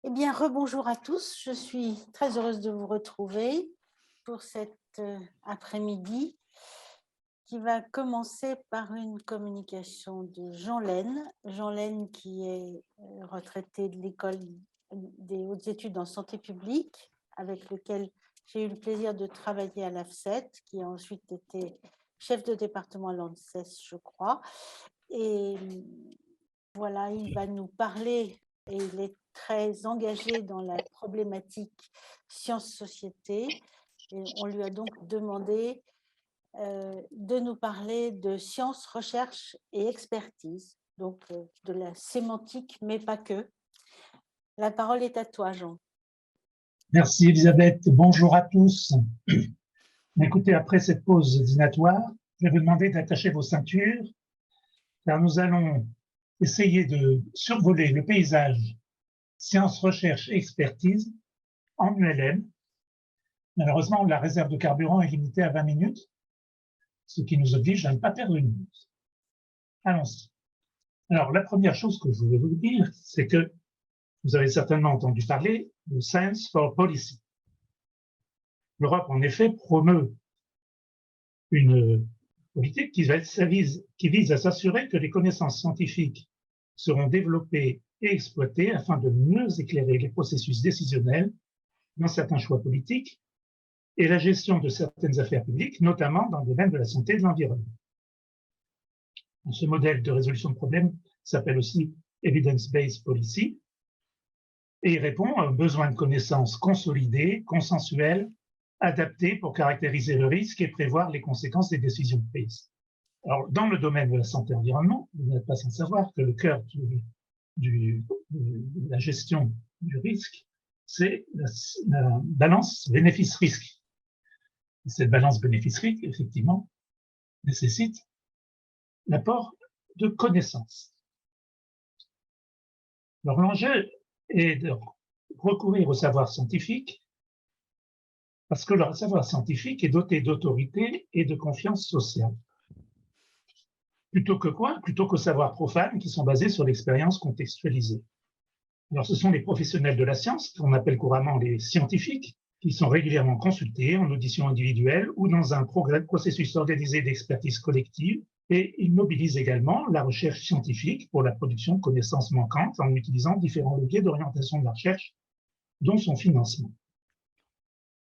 Eh bien, rebonjour à tous. Je suis très heureuse de vous retrouver pour cet après-midi qui va commencer par une communication de Jean Laine. Jean Laine qui est retraité de l'école des hautes études en santé publique, avec lequel j'ai eu le plaisir de travailler à l'AFSET, qui a ensuite été chef de département à l'ANSES, je crois. Et voilà, il va nous parler, et il est très engagé dans la problématique sciences-société. Et on lui a donc demandé de nous parler de sciences, recherche et expertise, donc de la sémantique, mais pas que. La parole est à toi, Jean. Merci Elisabeth, bonjour à tous. Écoutez, après cette pause dînatoire, je vais vous demander d'attacher vos ceintures, car nous allons essayer de survoler le paysage sciences, recherche et expertise en ULM. Malheureusement, la réserve de carburant est limitée à 20 minutes, ce qui nous oblige à ne pas perdre une minute. Allons-y. Alors, la première chose que je voulais vous dire, c'est que vous avez certainement entendu parler de Science for Policy. L'Europe, en effet, promeut une politique qui vise à s'assurer que les connaissances scientifiques seront développées et exploitées afin de mieux éclairer les processus décisionnels dans certains choix politiques et la gestion de certaines affaires publiques, notamment dans le domaine de la santé et de l'environnement. Ce modèle de résolution de problèmes s'appelle aussi Evidence-Based Policy et il répond à un besoin de connaissances consolidées, consensuelles, adaptées pour caractériser le risque et prévoir les conséquences des décisions prises. Alors, dans le domaine de la santé et de l'environnement, vous n'êtes pas sans savoir que le cœur de la gestion du risque, c'est la balance bénéfice-risque. Cette balance bénéfice-risque, effectivement, nécessite l'apport de connaissances. Alors, l'enjeu est de recourir au savoir scientifique parce que le savoir scientifique est doté d'autorité et de confiance sociale. Plutôt que quoi? Plutôt qu'aux savoirs profanes qui sont basés sur l'expérience contextualisée. Alors, ce sont les professionnels de la science, qu'on appelle couramment les scientifiques, qui sont régulièrement consultés en audition individuelle ou dans un processus organisé d'expertise collective, et ils mobilisent également la recherche scientifique pour la production de connaissances manquantes en utilisant différents leviers d'orientation de la recherche, dont son financement.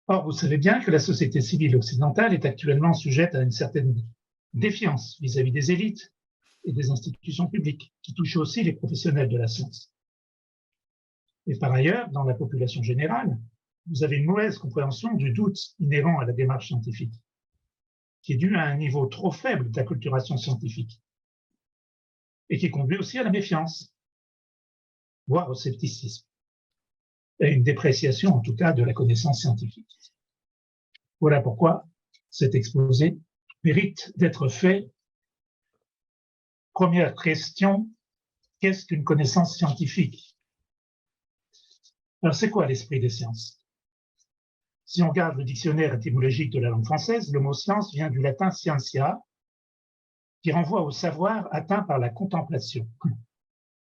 Or, vous savez bien que la société civile occidentale est actuellement sujette à une certaine défiance vis-à-vis des élites et des institutions publiques, qui touchent aussi les professionnels de la science. Et par ailleurs, dans la population générale, vous avez une mauvaise compréhension du doute inhérent à la démarche scientifique, qui est due à un niveau trop faible d'acculturation scientifique, et qui conduit aussi à la méfiance, voire au scepticisme, et à une dépréciation en tout cas de la connaissance scientifique. Voilà pourquoi cet exposé mérite d'être fait. Première question, qu'est-ce qu'une connaissance scientifique? Alors, c'est quoi l'esprit des sciences? Si on regarde le dictionnaire étymologique de la langue française, le mot science vient du latin scientia, qui renvoie au savoir atteint par la contemplation,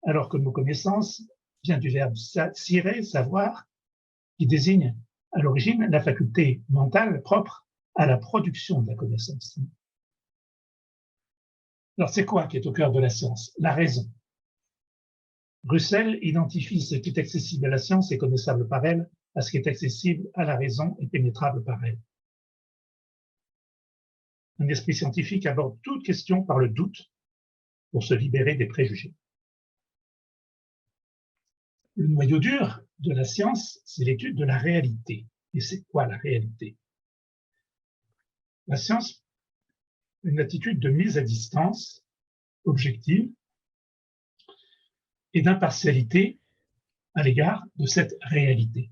alors que le mot connaissance vient du verbe scire, savoir, qui désigne à l'origine la faculté mentale propre à la production de la connaissance. Alors, c'est quoi qui est au cœur de la science? La raison. Russell identifie ce qui est accessible à la science et connaissable par elle à ce qui est accessible à la raison et pénétrable par elle. Un esprit scientifique aborde toute question par le doute pour se libérer des préjugés. Le noyau dur de la science, c'est l'étude de la réalité. Et c'est quoi la réalité? La science, une attitude de mise à distance, objective, et d'impartialité à l'égard de cette réalité.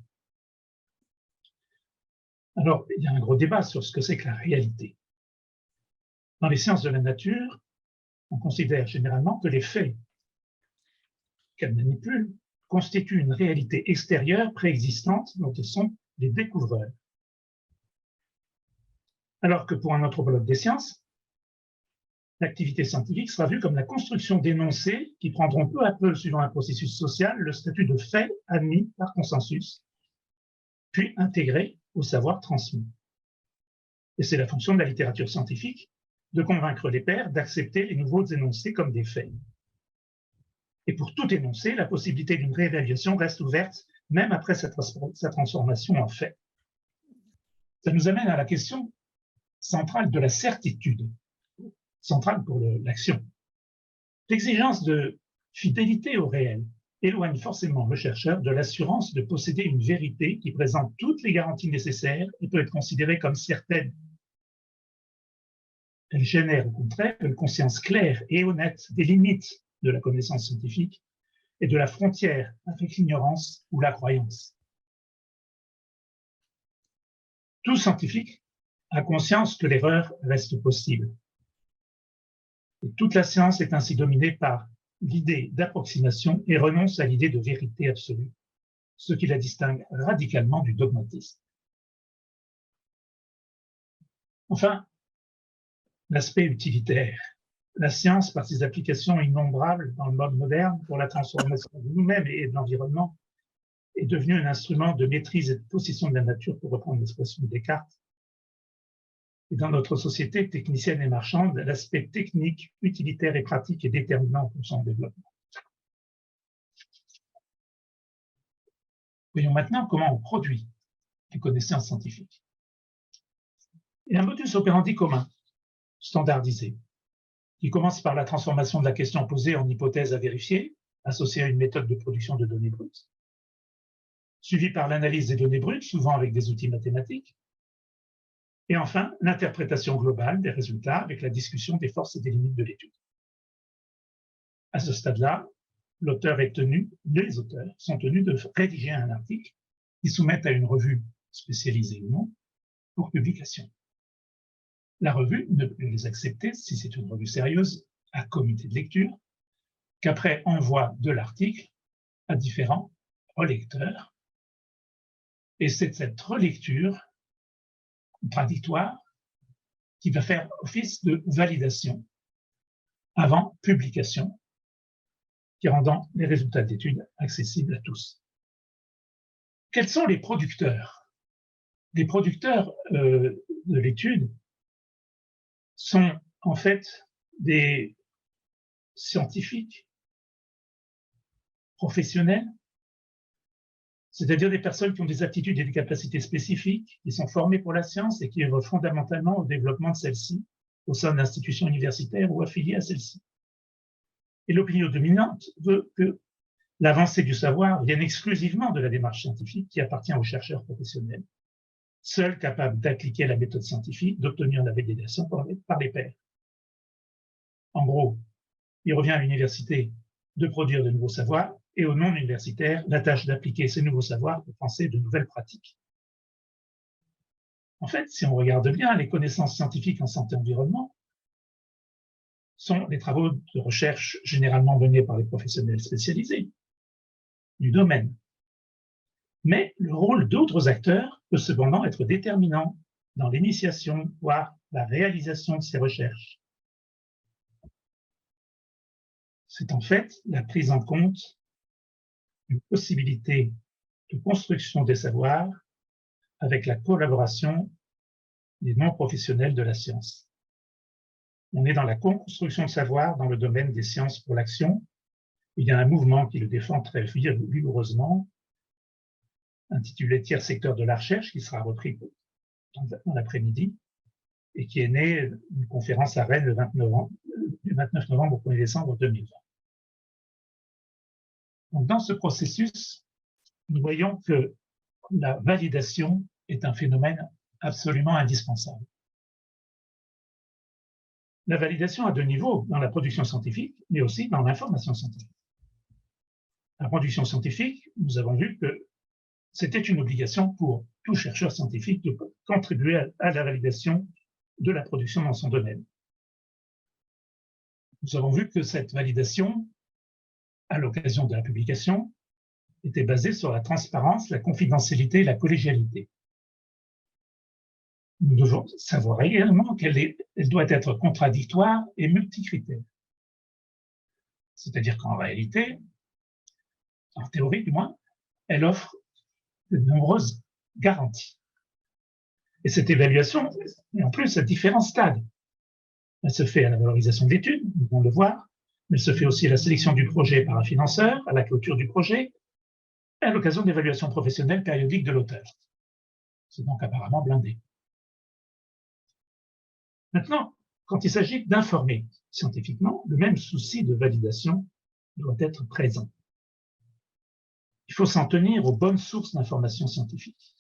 Alors, il y a un gros débat sur ce que c'est que la réalité. Dans les sciences de la nature, on considère généralement que les faits qu'elles manipulent constituent une réalité extérieure préexistante dont elles sont les découvreurs. Alors que pour un anthropologue des sciences, l'activité scientifique sera vue comme la construction d'énoncés qui prendront peu à peu, suivant un processus social, le statut de fait admis par consensus, puis intégré au savoir transmis. Et c'est la fonction de la littérature scientifique de convaincre les pairs d'accepter les nouveaux énoncés comme des faits. Et pour tout énoncé, la possibilité d'une réévaluation reste ouverte même après sa transformation en fait. Ça nous amène à la question centrale de la certitude, centrale pour l'action. L'exigence de fidélité au réel éloigne forcément le chercheur de l'assurance de posséder une vérité qui présente toutes les garanties nécessaires et peut être considérée comme certaine. Elle génère au contraire une conscience claire et honnête des limites de la connaissance scientifique et de la frontière avec l'ignorance ou la croyance. Tout scientifique a conscience que l'erreur reste possible. Et toute la science est ainsi dominée par l'idée d'approximation et renonce à l'idée de vérité absolue, ce qui la distingue radicalement du dogmatisme. Enfin, l'aspect utilitaire. La science, par ses applications innombrables dans le monde moderne pour la transformation de nous-mêmes et de l'environnement, est devenue un instrument de maîtrise et de possession de la nature, pour reprendre l'expression de Descartes. Et dans notre société technicienne et marchande, l'aspect technique, utilitaire et pratique est déterminant pour son développement. Voyons maintenant comment on produit les connaissances scientifiques. Il y a un modus operandi commun, standardisé, qui commence par la transformation de la question posée en hypothèse à vérifier, associée à une méthode de production de données brutes, suivi par l'analyse des données brutes, souvent avec des outils mathématiques, et enfin l'interprétation globale des résultats avec la discussion des forces et des limites de l'étude. À ce stade-là, les auteurs sont tenus de rédiger un article qu'ils soumettent à une revue spécialisée ou non pour publication. La revue ne peut les accepter, si c'est une revue sérieuse, à comité de lecture, qu'après envoi de l'article à différents relecteurs. Et c'est cette relecture contradictoire qui va faire office de validation avant publication, qui rendant les résultats d'études accessibles à tous. Quels sont les producteurs? Les producteurs de l'étude sont en fait des scientifiques professionnels, c'est-à-dire des personnes qui ont des aptitudes et des capacités spécifiques, qui sont formées pour la science et qui œuvrent fondamentalement au développement de celle-ci au sein d'institutions universitaires ou affiliées à celle-ci. Et l'opinion dominante veut que l'avancée du savoir vienne exclusivement de la démarche scientifique qui appartient aux chercheurs professionnels, seuls capables d'appliquer la méthode scientifique, d'obtenir la validation par les pairs. En gros, il revient à l'université de produire de nouveaux savoirs et aux non-universitaires la tâche d'appliquer ces nouveaux savoirs pour penser de nouvelles pratiques. En fait, si on regarde bien, les connaissances scientifiques en santé-environnement sont des travaux de recherche généralement menés par les professionnels spécialisés du domaine. Mais le rôle d'autres acteurs peut cependant être déterminant dans l'initiation, voire la réalisation de ces recherches. C'est en fait la prise en compte d'une possibilité de construction des savoirs avec la collaboration des non-professionnels de la science. On est dans la co-construction de savoir dans le domaine des sciences pour l'action. Il y a un mouvement qui le défend très vigoureusement, intitulé Tiers secteur de la recherche, qui sera repris dans l'après-midi, et qui est né d'une conférence à Rennes du 29 novembre au 1er décembre 2020. Donc, dans ce processus, nous voyons que la validation est un phénomène absolument indispensable. La validation à deux niveaux, dans la production scientifique, mais aussi dans l'information scientifique. La production scientifique, nous avons vu que c'était une obligation pour tout chercheur scientifique de contribuer à la validation de la production dans son domaine. Nous avons vu que cette validation, à l'occasion de la publication, était basée sur la transparence, la confidentialité et la collégialité. Nous devons savoir également quelle est elle doit être contradictoire et multicritère. C'est-à-dire qu'en réalité, en théorie du moins, elle offre de nombreuses garanties. Et cette évaluation, en plus, à différents stades. Elle se fait à la valorisation d'études, nous allons le voir, mais elle se fait aussi à la sélection du projet par un financeur, à la clôture du projet, et à l'occasion d'évaluations professionnelles périodiques de l'auteur. C'est donc apparemment blindé. Maintenant, quand il s'agit d'informer scientifiquement, le même souci de validation doit être présent. Il faut s'en tenir aux bonnes sources d'informations scientifiques.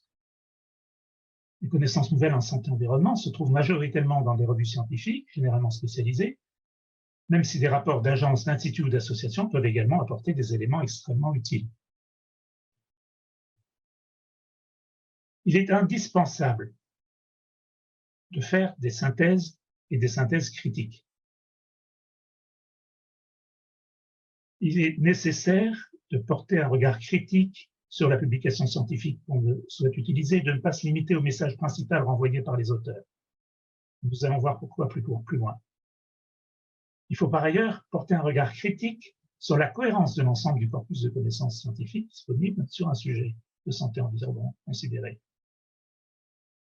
Les connaissances nouvelles en santé et environnement se trouvent majoritairement dans des revues scientifiques, généralement spécialisées, même si des rapports d'agences, d'instituts ou d'associations peuvent également apporter des éléments extrêmement utiles. Il est indispensable de faire des synthèses et des synthèses critiques. Il est nécessaire de porter un regard critique sur la publication scientifique qu'on souhaite utiliser, de ne pas se limiter au message principal renvoyé par les auteurs. Nous allons voir pourquoi plus loin. Il faut par ailleurs porter un regard critique sur la cohérence de l'ensemble du corpus de connaissances scientifiques disponibles sur un sujet de santé environnement considéré,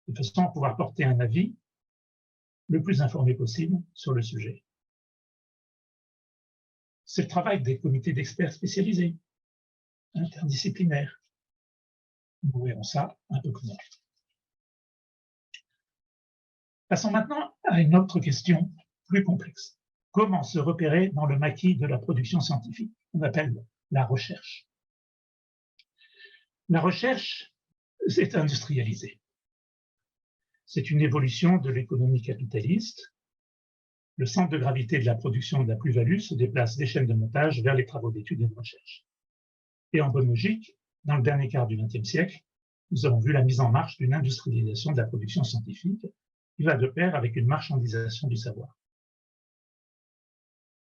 de façon à pouvoir porter un avis le plus informé possible sur le sujet. C'est le travail des comités d'experts spécialisés, interdisciplinaires. Nous verrons ça un peu plus tard. Passons maintenant à une autre question plus complexe. Comment se repérer dans le maquis de la production scientifique? On appelle la recherche. La recherche, c'est industrialisé. C'est une évolution de l'économie capitaliste. Le centre de gravité de la production de la plus-value se déplace des chaînes de montage vers les travaux d'études et de recherche. Et en bonne logique, dans le dernier quart du XXe siècle, nous avons vu la mise en marche d'une industrialisation de la production scientifique qui va de pair avec une marchandisation du savoir.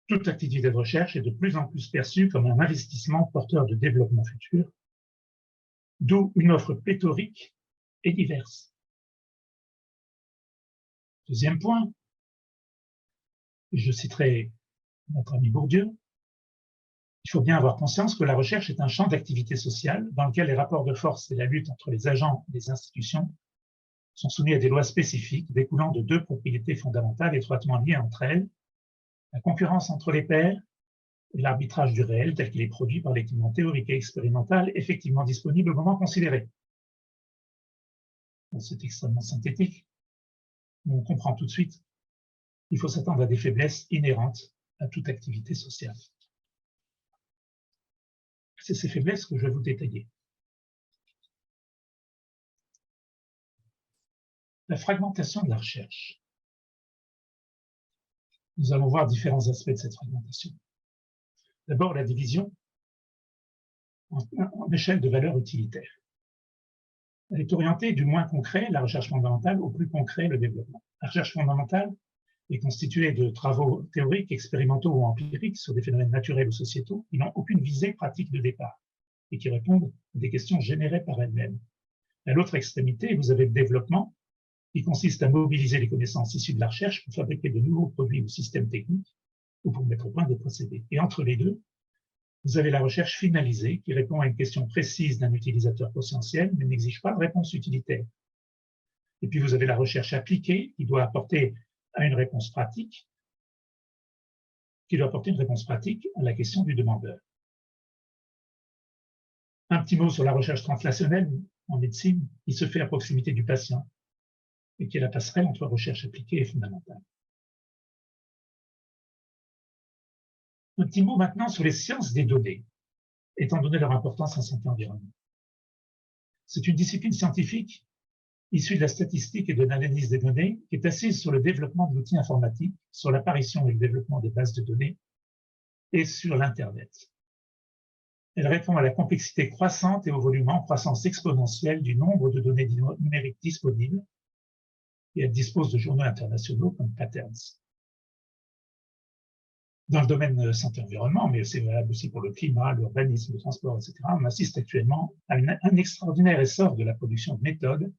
Toute activité de recherche est de plus en plus perçue comme un investissement porteur de développement futur, d'où une offre pléthorique et diverse. Deuxième point, je citerai notre ami Bourdieu, il faut bien avoir conscience que la recherche est un champ d'activité sociale dans lequel les rapports de force et la lutte entre les agents et les institutions sont soumis à des lois spécifiques découlant de deux propriétés fondamentales étroitement liées entre elles, la concurrence entre les pairs et l'arbitrage du réel tel qu'il est produit par l'équipement théorique et expérimental effectivement disponible au moment considéré. C'est extrêmement synthétique, mais on comprend tout de suite qu'il faut s'attendre à des faiblesses inhérentes à toute activité sociale. C'est ces faiblesses que je vais vous détailler. La fragmentation de la recherche. Nous allons voir différents aspects de cette fragmentation. D'abord, la division en échelle de valeur utilitaire. Elle est orientée du moins concret, la recherche fondamentale, au plus concret, le développement. La recherche fondamentale est constituée de travaux théoriques, expérimentaux ou empiriques sur des phénomènes naturels ou sociétaux qui n'ont aucune visée pratique de départ et qui répondent à des questions générées par elles-mêmes. À l'autre extrémité, vous avez le développement qui consiste à mobiliser les connaissances issues de la recherche pour fabriquer de nouveaux produits ou systèmes techniques ou pour mettre au point des procédés. Et entre les deux, vous avez la recherche finalisée qui répond à une question précise d'un utilisateur potentiel mais n'exige pas de réponse utilitaire. Et puis vous avez la recherche appliquée qui doit apporter une réponse pratique à la question du demandeur. Un petit mot sur la recherche translationnelle en médecine qui se fait à proximité du patient et qui est la passerelle entre recherche appliquée et fondamentale. Un petit mot maintenant sur les sciences des données, étant donné leur importance en santé et environnement. C'est une discipline scientifique issue de la statistique et de l'analyse des données qui est assise sur le développement de l'outil informatique, sur l'apparition et le développement des bases de données et sur l'Internet. Elle répond à la complexité croissante et au volume en croissance exponentielle du nombre de données numériques disponibles et elle dispose de journaux internationaux comme Patterns. Dans le domaine santé-environnement, mais c'est valable aussi pour le climat, l'urbanisme, le transport, etc., on assiste actuellement à un extraordinaire essor de la production de méthodes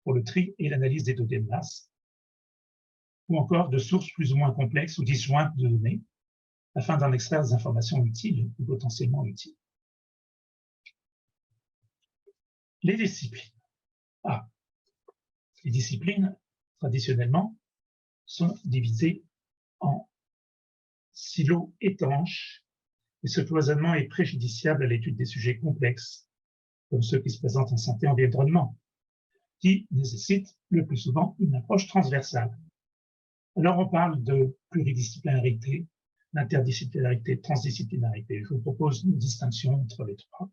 pour le tri et l'analyse des données de masse, ou encore de sources plus ou moins complexes ou disjointes de données, afin d'en extraire des informations utiles ou potentiellement utiles. Les disciplines. Les disciplines, traditionnellement, sont divisées en silos étanches, et ce cloisonnement est préjudiciable à l'étude des sujets complexes, comme ceux qui se présentent en santé et environnement, qui nécessitent le plus souvent une approche transversale. Alors on parle de pluridisciplinarité, d'interdisciplinarité, de transdisciplinarité. Je vous propose une distinction entre les trois.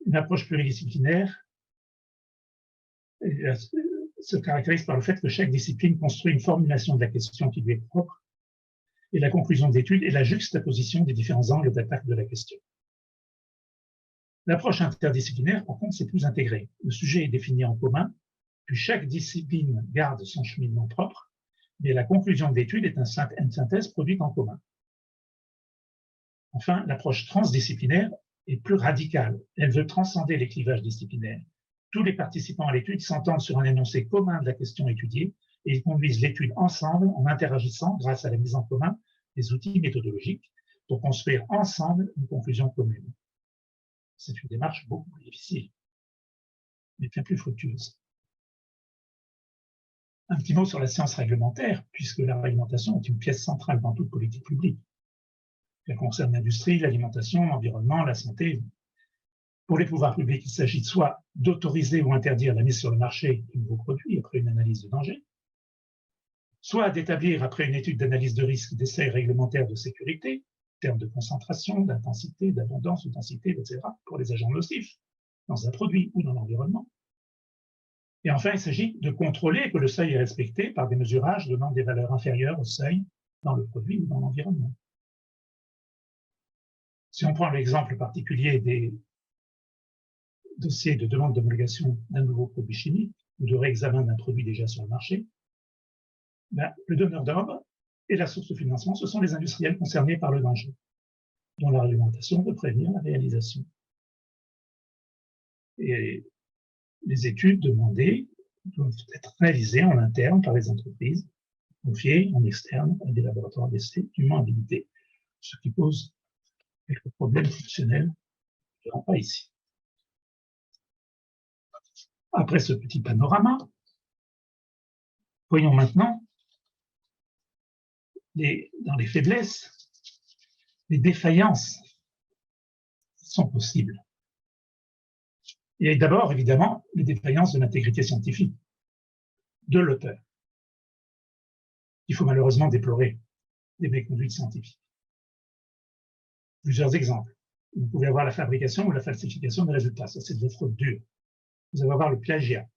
Une approche pluridisciplinaire se caractérise par le fait que chaque discipline construit une formulation de la question qui lui est propre, et la conclusion d'étude est la juxtaposition des différents angles d'attaque de la question. L'approche interdisciplinaire, par contre, c'est plus intégré. Le sujet est défini en commun, puis chaque discipline garde son cheminement propre, mais la conclusion de l'étude est une synthèse produite en commun. Enfin, l'approche transdisciplinaire est plus radicale. Elle veut transcender les clivages disciplinaires. Tous les participants à l'étude s'entendent sur un énoncé commun de la question étudiée et ils conduisent l'étude ensemble en interagissant grâce à la mise en commun des outils méthodologiques pour construire ensemble une conclusion commune. C'est une démarche beaucoup plus difficile, mais bien plus fructueuse. Un petit mot sur la science réglementaire, puisque la réglementation est une pièce centrale dans toute politique publique. Elle concerne l'industrie, l'alimentation, l'environnement, la santé. Pour les pouvoirs publics, il s'agit soit d'autoriser ou interdire la mise sur le marché de nouveaux produits après une analyse de danger, soit d'établir après une étude d'analyse de risque des seuils réglementaires de sécurité, en termes de concentration, d'intensité, d'abondance ou densité, etc., pour les agents nocifs dans un produit ou dans l'environnement. Et enfin, il s'agit de contrôler que le seuil est respecté par des mesurages donnant des valeurs inférieures au seuil dans le produit ou dans l'environnement. Si on prend l'exemple particulier des dossiers de demande d'homologation d'un nouveau produit chimique ou de réexamen d'un produit déjà sur le marché, le donneur d'ordre et la source de financement, ce sont les industriels concernés par le danger, dont la réglementation peut prévenir la réalisation. Et les études demandées doivent être réalisées en interne par les entreprises, confiées en externe à des laboratoires d'essai dûment habilités, ce qui pose quelques problèmes fonctionnels que je ne verrai pas ici. Après ce petit panorama, voyons maintenant dans les faiblesses, les défaillances sont possibles. Et d'abord, évidemment, les défaillances de l'intégrité scientifique de l'auteur. Il faut malheureusement déplorer des méconduites scientifiques. Plusieurs exemples. Vous pouvez avoir la fabrication ou la falsification des résultats. Ça, c'est de la fraude dure. Vous allez avoir le plagiat.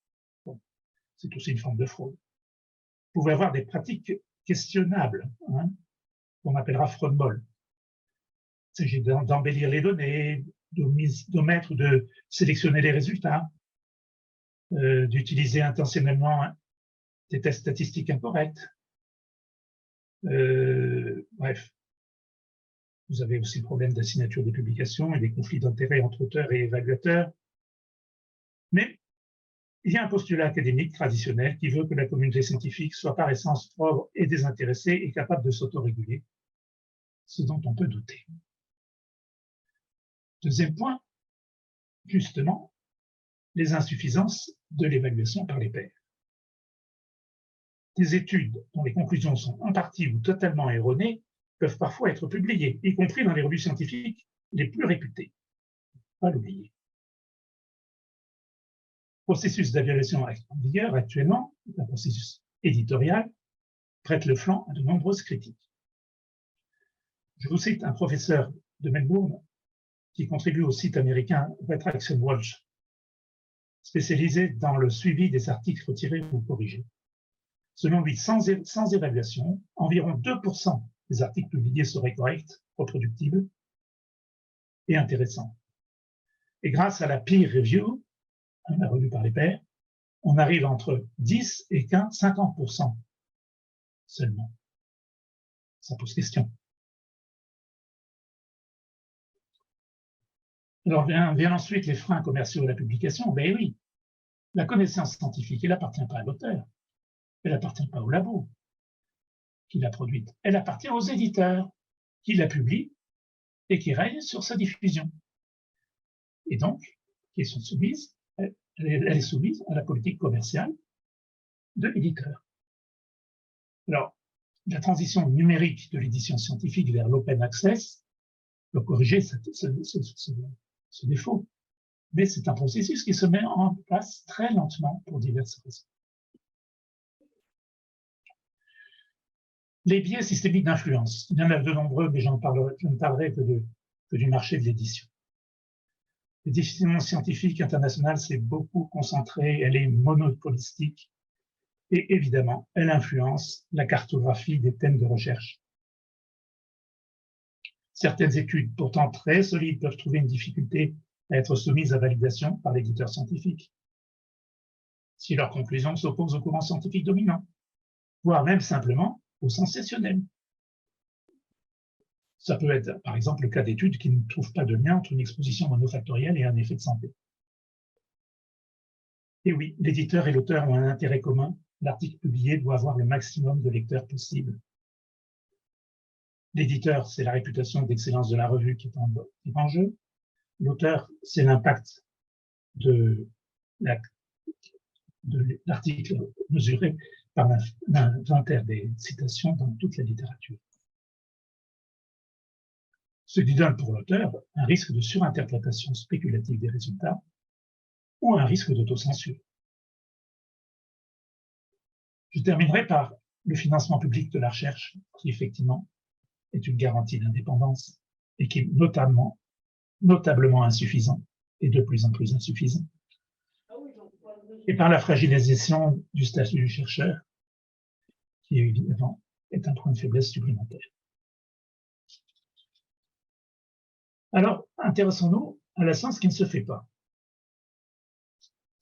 Bon, c'est aussi une forme de fraude. Vous pouvez avoir des pratiques questionnables, qu'on appellera fraude molle. Il s'agit d'embellir les données, d'omettre ou de sélectionner les résultats, d'utiliser intentionnellement des tests statistiques incorrects. Bref. Vous avez aussi le problème de la signature des publications et des conflits d'intérêts entre auteurs et évaluateurs. Mais il y a un postulat académique traditionnel qui veut que la communauté scientifique soit par essence pauvre et désintéressée et capable de s'autoréguler, ce dont on peut douter. Deuxième point, justement, les insuffisances de l'évaluation par les pairs. Des études dont les conclusions sont en partie ou totalement erronées peuvent parfois être publiées, y compris dans les revues scientifiques les plus réputées. Pas l'oublier. Le processus d'évaluation en vigueur actuellement, un processus éditorial, prête le flanc à de nombreuses critiques. Je vous cite un professeur de Melbourne qui contribue au site américain Retraction Watch, spécialisé dans le suivi des articles retirés ou corrigés. Selon lui, sans évaluation, environ 2% des articles publiés seraient corrects, reproductibles et intéressants. Et grâce à la peer review, la revue par les pairs, on arrive entre 10 et 50% seulement. Ça pose question. Alors viennent ensuite les freins commerciaux à la publication. Ben oui, la connaissance scientifique, elle n'appartient pas à l'auteur. Elle n'appartient pas au labo qui l'a produite. Elle appartient aux éditeurs qui la publient et qui règnent sur sa diffusion. Et donc, elle est soumise à la politique commerciale de l'éditeur. Alors, la transition numérique de l'édition scientifique vers l'open access peut corriger ce défaut. Mais c'est un processus qui se met en place très lentement pour diverses raisons. Les biais systémiques d'influence, il y en a de nombreux, mais je ne parlerai que du marché de l'édition. L'édition scientifique internationale s'est beaucoup concentrée, elle est monopolistique, et évidemment, elle influence la cartographie des thèmes de recherche. Certaines études, pourtant très solides, peuvent trouver une difficulté à être soumises à validation par l'éditeur scientifique, si leurs conclusions s'opposent au courant scientifique dominant, voire même simplement au sensationnel. Ça peut être, par exemple, le cas d'études qui ne trouvent pas de lien entre une exposition monofactorielle et un effet de santé. Et oui, l'éditeur et l'auteur ont un intérêt commun. L'article publié doit avoir le maximum de lecteurs possible. L'éditeur, c'est la réputation d'excellence de la revue qui est en jeu. L'auteur, c'est l'impact de l'article mesuré par l'inventaire des citations dans toute la littérature. Ce qui donne pour l'auteur un risque de surinterprétation spéculative des résultats ou un risque d'autocensure. Je terminerai par le financement public de la recherche, qui effectivement est une garantie d'indépendance et qui est notablement insuffisant et de plus en plus insuffisant. Et par la fragilisation du statut du chercheur, qui évidemment est un point de faiblesse supplémentaire. Alors, intéressons-nous à la science qui ne se fait pas.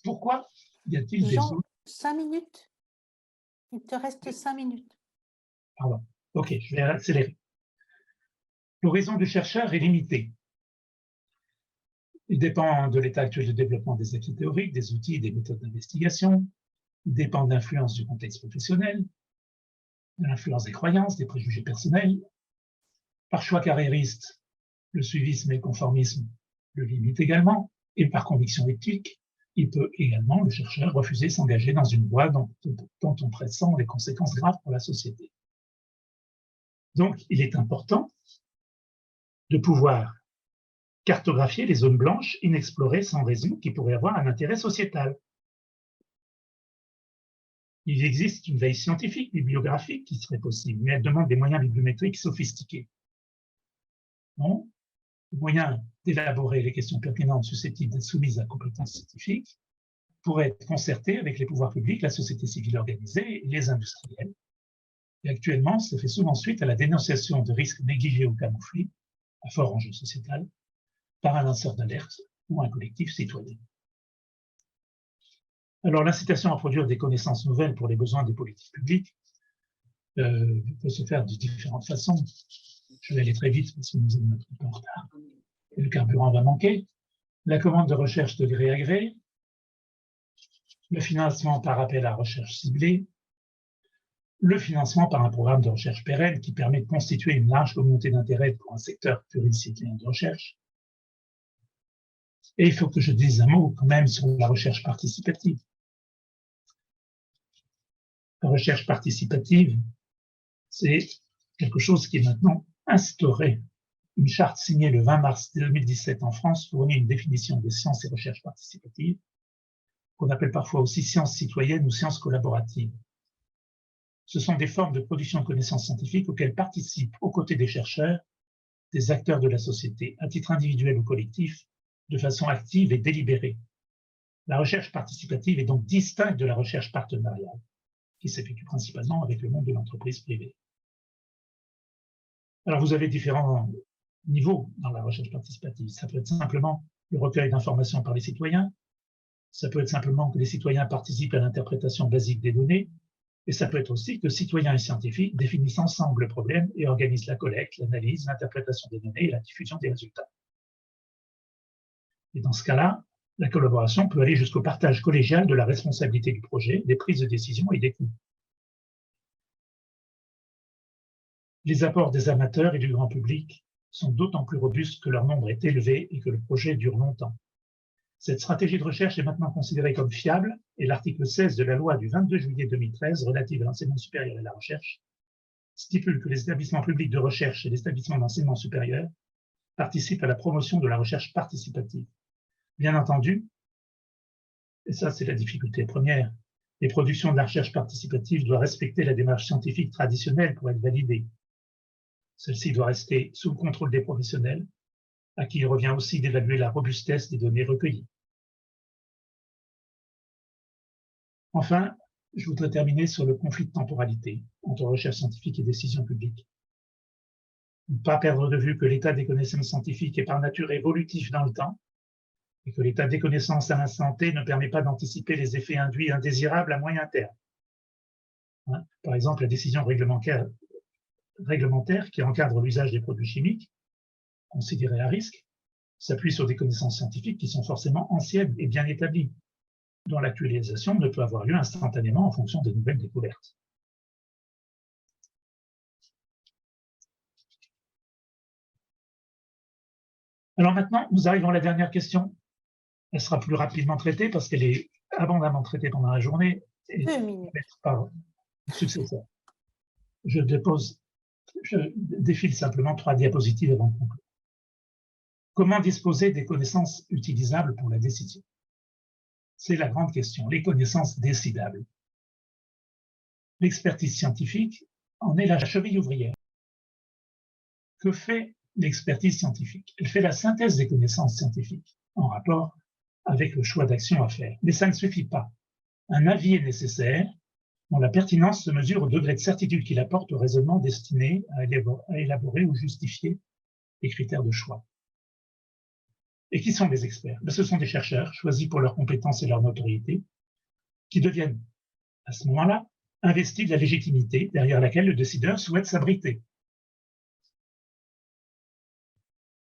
Pourquoi y a-t-il des Jean, 5 minutes. Il te reste 5 minutes. Pardon. Ok, je vais accélérer. L'horizon du chercheur est limité. Il dépend de l'état actuel de développement des acquis théoriques, des outils et des méthodes d'investigation. Il dépend de l'influence du contexte professionnel, de l'influence des croyances, des préjugés personnels. Par choix carriériste, le suivisme et le conformisme le limitent également, et par conviction éthique, il peut également, le chercheur, refuser de s'engager dans une voie dont on pressent les conséquences graves pour la société. Donc, il est important de pouvoir cartographier les zones blanches inexplorées sans raison qui pourraient avoir un intérêt sociétal. Il existe une veille scientifique, bibliographique qui serait possible, mais elle demande des moyens bibliométriques sophistiqués. Non, le moyen d'élaborer les questions pertinentes susceptibles d'être soumises à compétences scientifiques pourrait être concerté avec les pouvoirs publics, la société civile organisée et les industriels. Et actuellement, ça fait souvent suite à la dénonciation de risques négligés ou camouflés, à fort enjeu sociétal, par un lanceur d'alerte ou un collectif citoyen. Alors, l'incitation à produire des connaissances nouvelles pour les besoins des politiques publiques peut se faire de différentes façons. Je vais aller très vite parce que nous sommes un petit peu en retard. Et le carburant va manquer. La commande de recherche de gré à gré, le financement par appel à recherche ciblée, le financement par un programme de recherche pérenne qui permet de constituer une large communauté d'intérêt pour un secteur pluridisciplinaire de recherche. Et il faut que je dise un mot quand même sur la recherche participative. La recherche participative, c'est quelque chose qui est maintenant instauré. Une charte signée le 20 mars 2017 en France fournit une définition des sciences et recherches participatives, qu'on appelle parfois aussi sciences citoyennes ou sciences collaboratives. Ce sont des formes de production de connaissances scientifiques auxquelles participent, aux côtés des chercheurs, des acteurs de la société, à titre individuel ou collectif, de façon active et délibérée. La recherche participative est donc distincte de la recherche partenariale, qui s'effectue principalement avec le monde de l'entreprise privée. Alors, vous avez différents niveaux dans la recherche participative. Ça peut être simplement le recueil d'informations par les citoyens, ça peut être simplement que les citoyens participent à l'interprétation basique des données, et ça peut être aussi que citoyens et scientifiques définissent ensemble le problème et organisent la collecte, l'analyse, l'interprétation des données et la diffusion des résultats. Et dans ce cas-là, la collaboration peut aller jusqu'au partage collégial de la responsabilité du projet, des prises de décision et des coûts. Les apports des amateurs et du grand public sont d'autant plus robustes que leur nombre est élevé et que le projet dure longtemps. Cette stratégie de recherche est maintenant considérée comme fiable et l'article 16 de la loi du 22 juillet 2013 relative à l'enseignement supérieur et à la recherche stipule que les établissements publics de recherche et les établissements d'enseignement supérieur participent à la promotion de la recherche participative. Bien entendu, et ça c'est la difficulté première, les productions de la recherche participative doivent respecter la démarche scientifique traditionnelle pour être validées. Celle-ci doit rester sous le contrôle des professionnels, à qui il revient aussi d'évaluer la robustesse des données recueillies. Enfin, je voudrais terminer sur le conflit de temporalité entre recherche scientifique et décision publique. Ne pas perdre de vue que l'état des connaissances scientifiques est par nature évolutif dans le temps et que l'état des connaissances à l'instant T ne permet pas d'anticiper les effets induits indésirables à moyen terme. Par exemple, la décision réglementaire qui encadre l'usage des produits chimiques, considérés à risque, s'appuie sur des connaissances scientifiques qui sont forcément anciennes et bien établies, dont l'actualisation ne peut avoir lieu instantanément en fonction des nouvelles découvertes. Alors maintenant, nous arrivons à la dernière question. Elle sera plus rapidement traitée parce qu'elle est abondamment traitée pendant la journée et faite par le successeur. Je défile simplement 3 diapositives avant de conclure. Comment disposer des connaissances utilisables pour la décision? C'est la grande question, les connaissances décidables. L'expertise scientifique en est la cheville ouvrière. Que fait l'expertise scientifique? Elle fait la synthèse des connaissances scientifiques en rapport avec le choix d'action à faire. Mais ça ne suffit pas. Un avis est nécessaire dont la pertinence se mesure au degré de certitude qu'il apporte au raisonnement destiné à élaborer ou justifier les critères de choix. Et qui sont les experts? Ce sont des chercheurs choisis pour leurs compétences et leur notoriété qui deviennent, à ce moment-là, investis de la légitimité derrière laquelle le décideur souhaite s'abriter.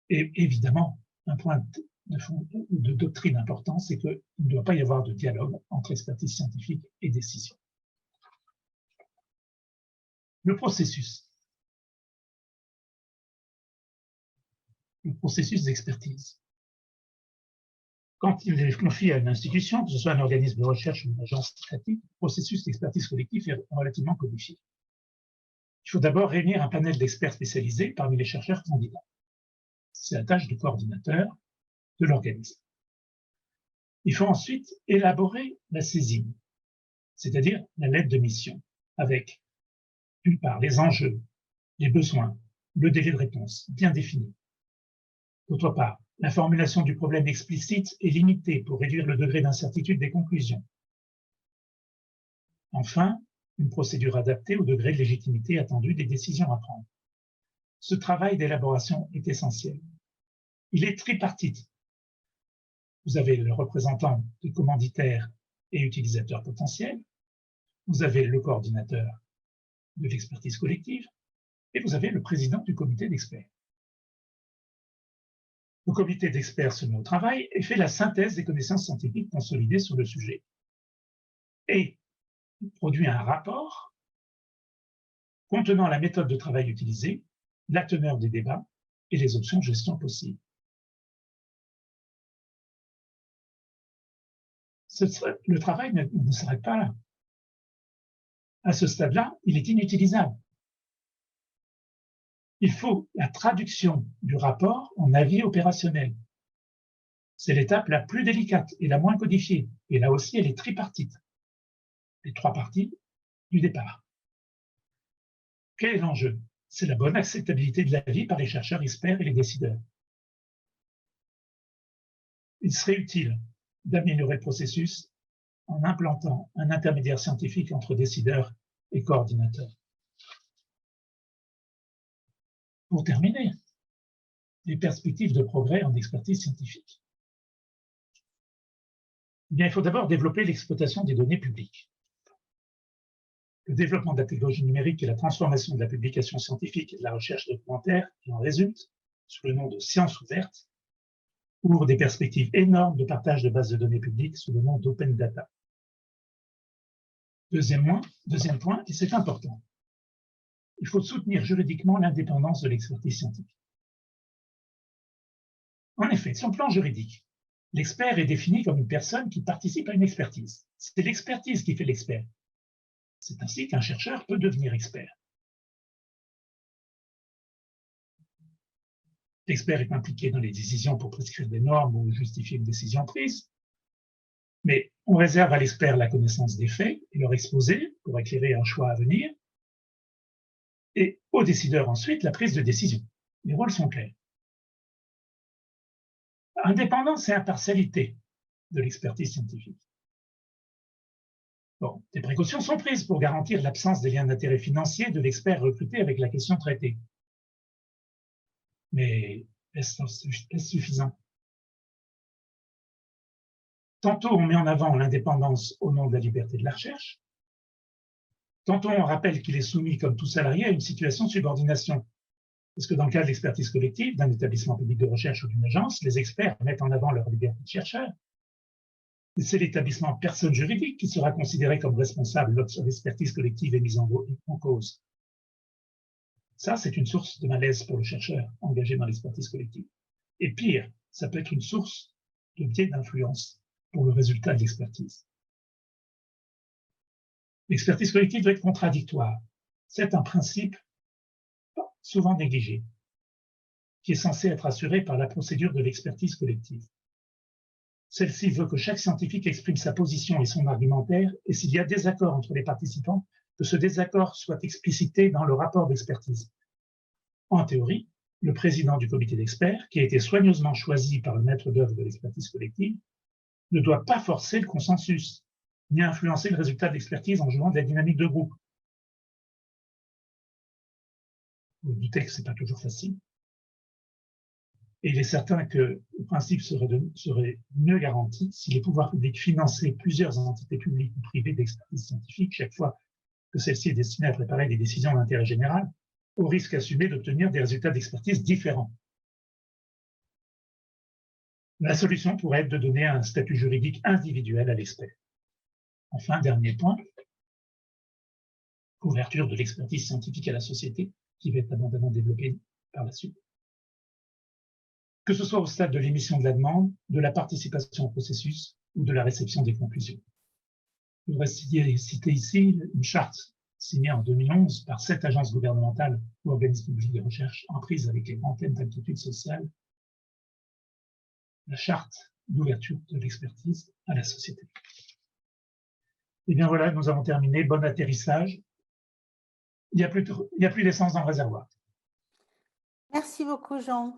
Et évidemment, un point de doctrine important, c'est qu'il ne doit pas y avoir de dialogue entre expertise scientifique et décision. Le processus d'expertise. Quand il est confié à une institution, que ce soit un organisme de recherche ou une agence étatique, le processus d'expertise collective est relativement codifié. Il faut d'abord réunir un panel d'experts spécialisés parmi les chercheurs candidats. C'est la tâche du coordinateur de l'organisme. Il faut ensuite élaborer la saisine, c'est-à-dire la lettre de mission, avec, d'une part, les enjeux, les besoins, le délai de réponse bien défini. D'autre part, la formulation du problème explicite et limitée pour réduire le degré d'incertitude des conclusions. Enfin, une procédure adaptée au degré de légitimité attendu des décisions à prendre. Ce travail d'élaboration est essentiel. Il est tripartite. Vous avez le représentant des commanditaires et utilisateurs potentiels, vous avez le coordinateur de l'expertise collective et vous avez le président du comité d'experts. Le comité d'experts se met au travail et fait la synthèse des connaissances scientifiques consolidées sur le sujet et produit un rapport contenant la méthode de travail utilisée, la teneur des débats et les options de gestion possibles. Le travail ne s'arrête pas là. À ce stade-là, il est inutilisable. Il faut la traduction du rapport en avis opérationnel. C'est l'étape la plus délicate et la moins codifiée. Et là aussi, elle est tripartite. Les 3 parties du départ. Quel est l'enjeu? C'est la bonne acceptabilité de l'avis par les chercheurs experts et les décideurs. Il serait utile d'améliorer le processus en implantant un intermédiaire scientifique entre décideurs et coordinateurs. Pour terminer, les perspectives de progrès en expertise scientifique. Eh bien, il faut d'abord développer l'exploitation des données publiques. Le développement de la technologie numérique et la transformation de la publication scientifique et de la recherche documentaire qui en résulte, sous le nom de sciences ouvertes, ouvrent des perspectives énormes de partage de bases de données publiques sous le nom d'open data. Deuxième point, et c'est important, il faut soutenir juridiquement l'indépendance de l'expertise scientifique. En effet, sur le plan juridique, l'expert est défini comme une personne qui participe à une expertise. C'est l'expertise qui fait l'expert. C'est ainsi qu'un chercheur peut devenir expert. L'expert est impliqué dans les décisions pour prescrire des normes ou justifier une décision prise, mais on réserve à l'expert la connaissance des faits et leur exposé pour éclairer un choix à venir, et au décideur ensuite la prise de décision. Les rôles sont clairs. Indépendance et impartialité de l'expertise scientifique. Bon, des précautions sont prises pour garantir l'absence des liens d'intérêt financiers de l'expert recruté avec la question traitée. Mais est-ce suffisant? Tantôt on met en avant l'indépendance au nom de la liberté de la recherche, tantôt on rappelle qu'il est soumis comme tout salarié à une situation de subordination. Parce que dans le cas de l'expertise collective, d'un établissement public de recherche ou d'une agence, les experts mettent en avant leur liberté de chercheur. Et c'est l'établissement personne juridique qui sera considéré comme responsable lorsque l'expertise collective est mise en cause. Ça, c'est une source de malaise pour le chercheur engagé dans l'expertise collective. Et pire, ça peut être une source de biais d'influence pour le résultat de l'expertise. L'expertise collective doit être contradictoire. C'est un principe souvent négligé, qui est censé être assuré par la procédure de l'expertise collective. Celle-ci veut que chaque scientifique exprime sa position et son argumentaire, et s'il y a désaccord entre les participants, que ce désaccord soit explicité dans le rapport d'expertise. En théorie, le président du comité d'experts, qui a été soigneusement choisi par le maître d'œuvre de l'expertise collective, ne doit pas forcer le consensus, ni influencer le résultat de l'expertise en jouant de la dynamique de groupe. Vous vous doutez que ce n'est pas toujours facile. Et il est certain que le principe serait mieux garanti si les pouvoirs publics finançaient plusieurs entités publiques ou privées d'expertise scientifique chaque fois que celle-ci est destinée à préparer des décisions d'intérêt général, au risque assumé d'obtenir des résultats d'expertise différents. La solution pourrait être de donner un statut juridique individuel à l'expert. Enfin, dernier point, couverture de l'expertise scientifique à la société, qui va être abondamment développée par la suite. Que ce soit au stade de l'émission de la demande, de la participation au processus ou de la réception des conclusions. Je voudrais citer ici une charte signée en 2011 par 7 agences gouvernementales ou organismes publics de recherche en prise avec les grands thèmes d'inquiétude sociale, la charte d'ouverture de l'expertise à la société. Et bien voilà, nous avons terminé. Bon atterrissage. Il n'y a plus d'essence dans le réservoir. Merci beaucoup, Jean.